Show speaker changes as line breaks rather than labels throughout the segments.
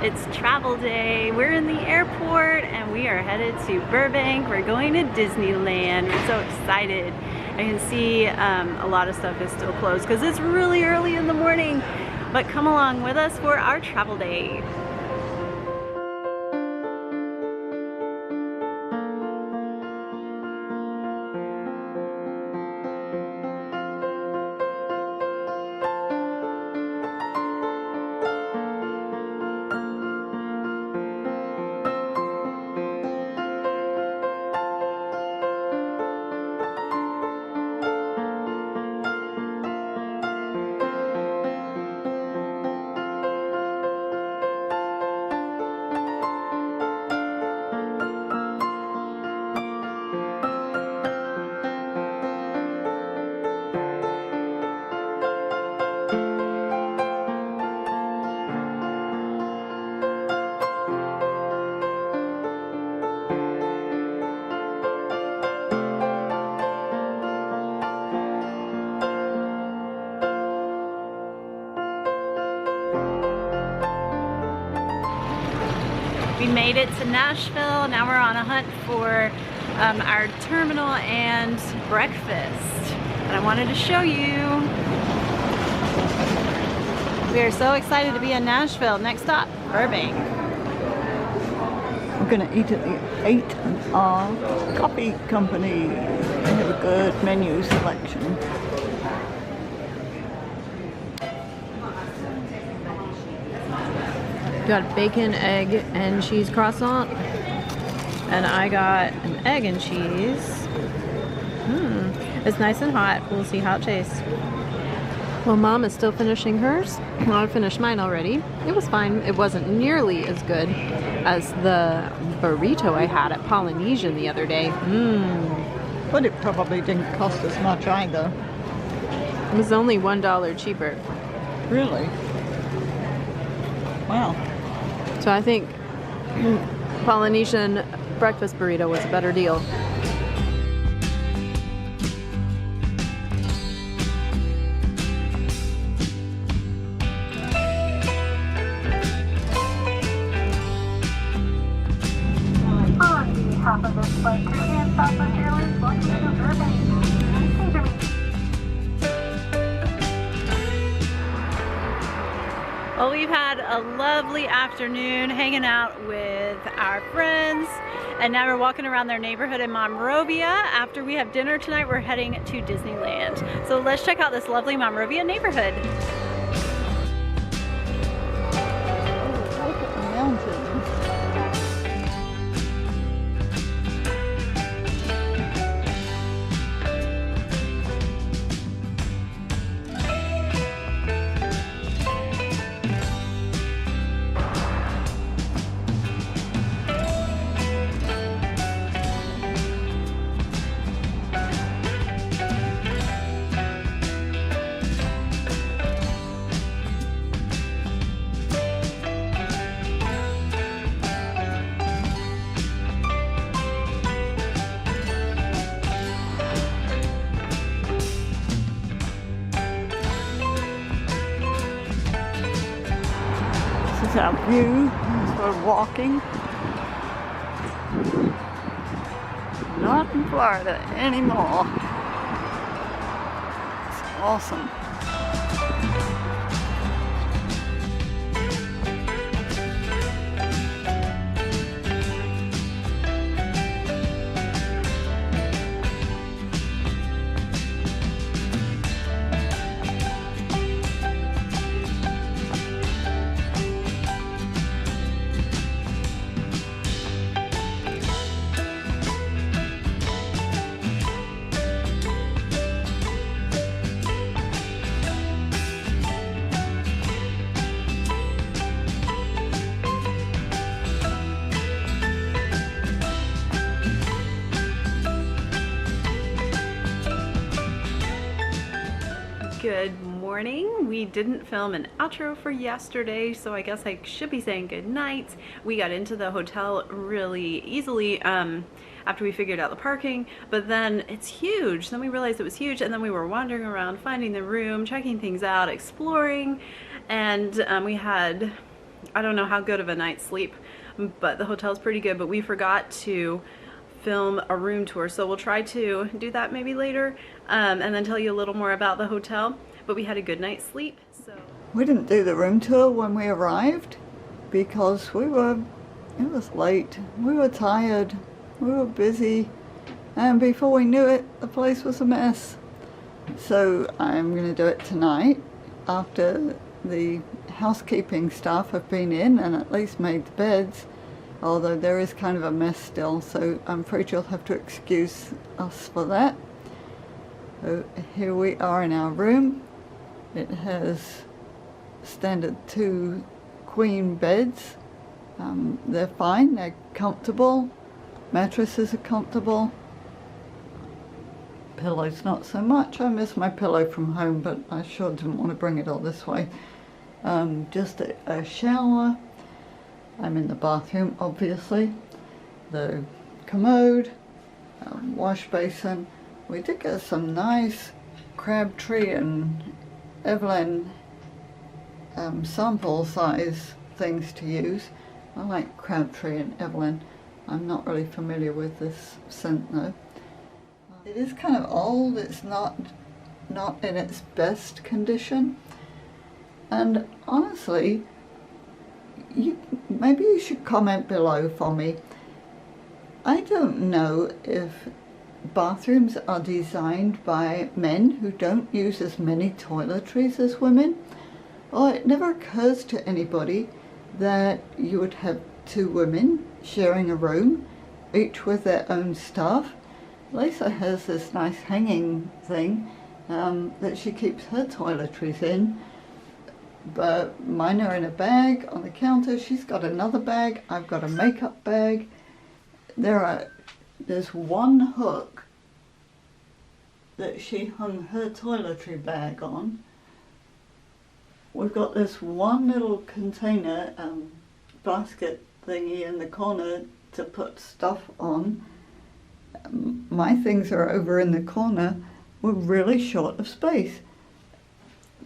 It's travel day. We're in the airport and we are headed to Burbank. We're going to Disneyland. We're so excited. I can see a lot of stuff is still closed because it's really early in the morning. But come along with us for our travel day. We made it to Nashville. Now we're on a hunt for our terminal and breakfast. And I wanted to show you. We are so excited to be in Nashville. Next stop, Burbank.
We're gonna eat at the 8 Coffee Company. They have a good menu selection.
Got a bacon, egg, and cheese croissant. And I got an egg and cheese. It's nice and hot. We'll see how it tastes. Well, Mom is still finishing hers. Well, I finished mine already. It was fine. It wasn't nearly as good as the burrito I had at Polynesian the other day.
But it probably didn't cost as much either.
It was only $1 cheaper.
Really? Wow.
So I think Polynesian breakfast burrito was a better deal.
On behalf of this flight to Southwest Airlines, welcome to Burbank.
Well, we've had a lovely afternoon hanging out with our friends, and now we're walking around their neighborhood in Monrovia. After we have dinner tonight, we're heading to Disneyland. So let's check out this lovely Monrovia neighborhood.
Oh, look at the mountains. This is our view as we're walking. Not in Florida anymore. It's awesome.
Good morning. We didn't film an outro for yesterday, so I guess I should be saying good night. We got into the hotel really easily after we figured out the parking, but then it's huge. Then we realized it was huge, and then we were wandering around, finding the room, checking things out, exploring, and we had I don't know how good of a night's sleep, but the hotel's pretty good. But we forgot to film a room tour, so we'll try to do that maybe later, and then tell you a little more about the hotel. But we had a good night's sleep. So
We didn't do the room tour when we arrived because it was late, we were tired, we were busy, and before we knew it, the place was a mess. So I'm going to do it tonight after the housekeeping staff have been in and at least made the beds, although there is kind of a mess still, so I'm afraid you'll have to excuse us for that. So here we are in our room. It has standard 2 queen beds. They're fine, they're comfortable, mattresses are comfortable. Pillows not so much. I miss my pillow from home, but I sure didn't want to bring it all this way. Just a shower. I'm in the bathroom, obviously. The commode, wash basin. We did get some nice Crabtree and Evelyn sample size things to use. I like Crabtree and Evelyn. I'm not really familiar with this scent though. It is kind of old, it's not in its best condition. And honestly, maybe you should comment below for me. I don't know if bathrooms are designed by men who don't use as many toiletries as women, or it never occurs to anybody that you would have 2 women sharing a room, each with their own stuff. Lisa has this nice hanging thing that she keeps her toiletries in, but mine are in a bag on the counter. She's got another bag. I've got a makeup bag. There's one hook that she hung her toiletry bag on. We've got this one little container basket thingy in the corner to put stuff on. My things are over in the corner. We're really short of space.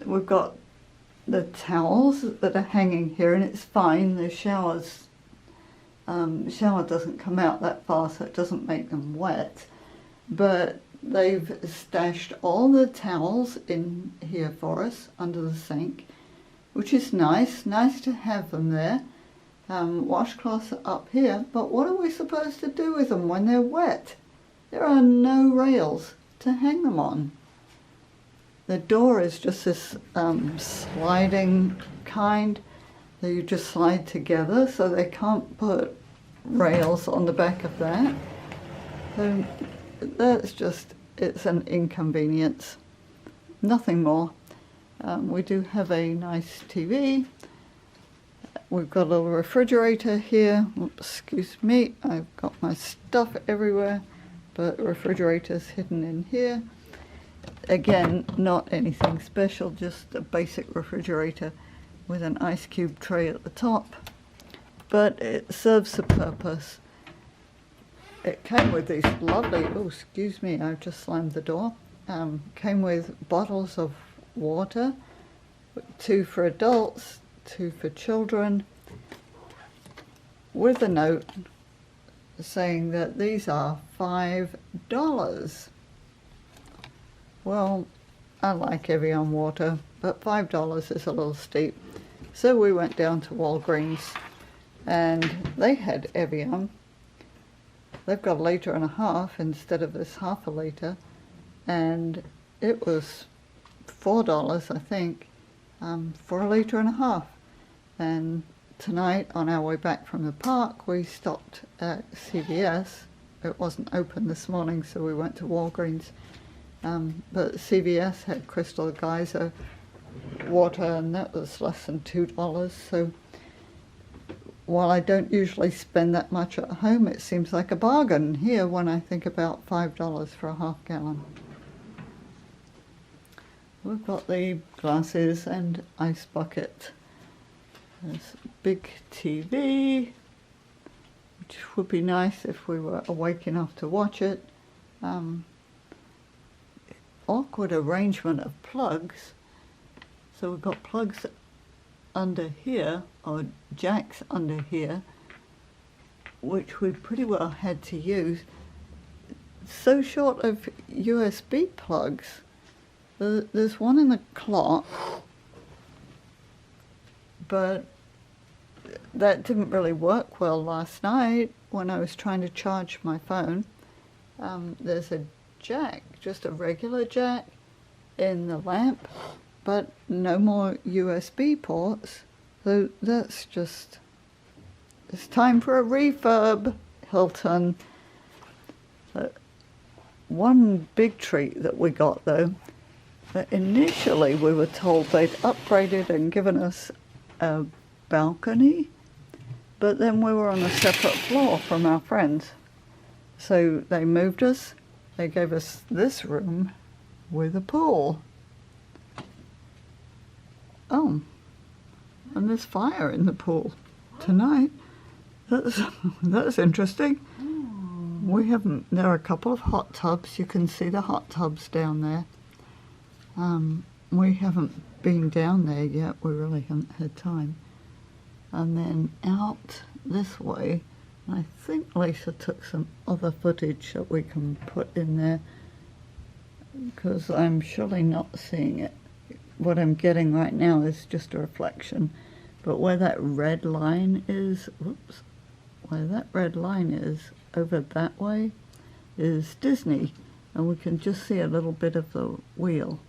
We've got the towels that are hanging here, and it's fine. The shower doesn't come out that far, so it doesn't make them wet. But they've stashed all the towels in here for us under the sink, which is nice to have them there. Washcloths are up here, but what are we supposed to do with them when they're wet? There are no rails to hang them on. The door is just this sliding kind that you just slide together, so they can't put rails on the back of that. So that's just, it's an inconvenience, nothing more. We do have a nice TV. We've got a little refrigerator here. Oops, excuse me, I've got my stuff everywhere, but the refrigerator's hidden in here. Again, not anything special, just a basic refrigerator with an ice cube tray at the top, but it serves a purpose. It came with these lovely, oh excuse me, I've just slammed the door, came with bottles of water, 2 for adults, 2 for children, with a note saying that these are $5. Well, I like Evian water, but $5 is a little steep. So we went down to Walgreens and they had Evian. They've got 1.5 liters instead of this 1/2 liter, and it was $4, I think, for 1.5 liters. And tonight, on our way back from the park, we stopped at CVS. It wasn't open this morning, so we went to Walgreens. But CVS had Crystal Geyser water, and that was less than $2. So while I don't usually spend that much at home, it seems like a bargain here when I think about $5 for a 1/2 gallon. We've got the glasses and ice bucket. There's a big TV, which would be nice if we were awake enough to watch it. Awkward arrangement of plugs. So we've got plugs under here or jacks under here, which we pretty well had to use. So short of USB plugs. There's one in the clock, but that didn't really work well last night when I was trying to charge my phone. There's a jack, just a regular jack in the lamp, but no more USB ports. So that's just, it's time for a refurb, Hilton. One big treat that we got though, that initially we were told they'd upgraded and given us a balcony, but then we were on a separate floor from our friends. So they moved us, they gave us this room with a pool. Oh, and there's fire in the pool tonight. That's interesting. We haven't, there are a couple of hot tubs. You can see the hot tubs down there. We haven't been down there yet. We really haven't had time. And then out this way, I think Lisa took some other footage that we can put in there, because I'm surely not seeing it. What I'm getting right now is just a reflection. But where that red line is, whoops, where that red line is over that way is Disney, and we can just see a little bit of the wheel.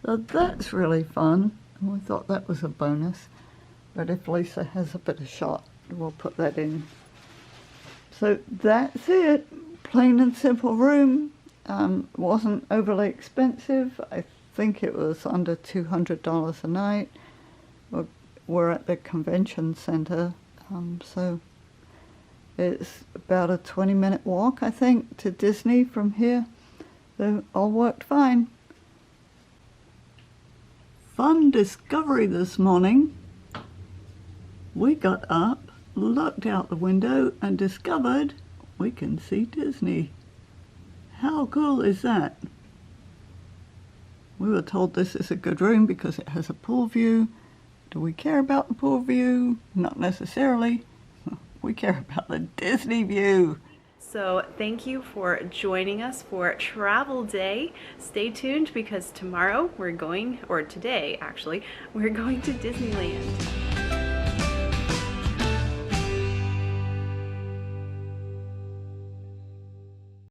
So that's really fun, and we thought that was a bonus. But if Lisa has a bit of shot, we'll put that in. So that's it. Plain and simple room. Wasn't overly expensive. I think it was under $200 a night. We're at the convention center, so it's about a 20-minute walk, I think, to Disney from here. So all worked fine. Fun discovery this morning. We got up, looked out the window, and discovered we can see Disney. How cool is that? We were told this is a good room because it has a pool view. Do we care about the pool view? Not necessarily. We care about the Disney view.
So thank you for joining us for Travel Day. Stay tuned because tomorrow we're going, or today actually, we're going to Disneyland.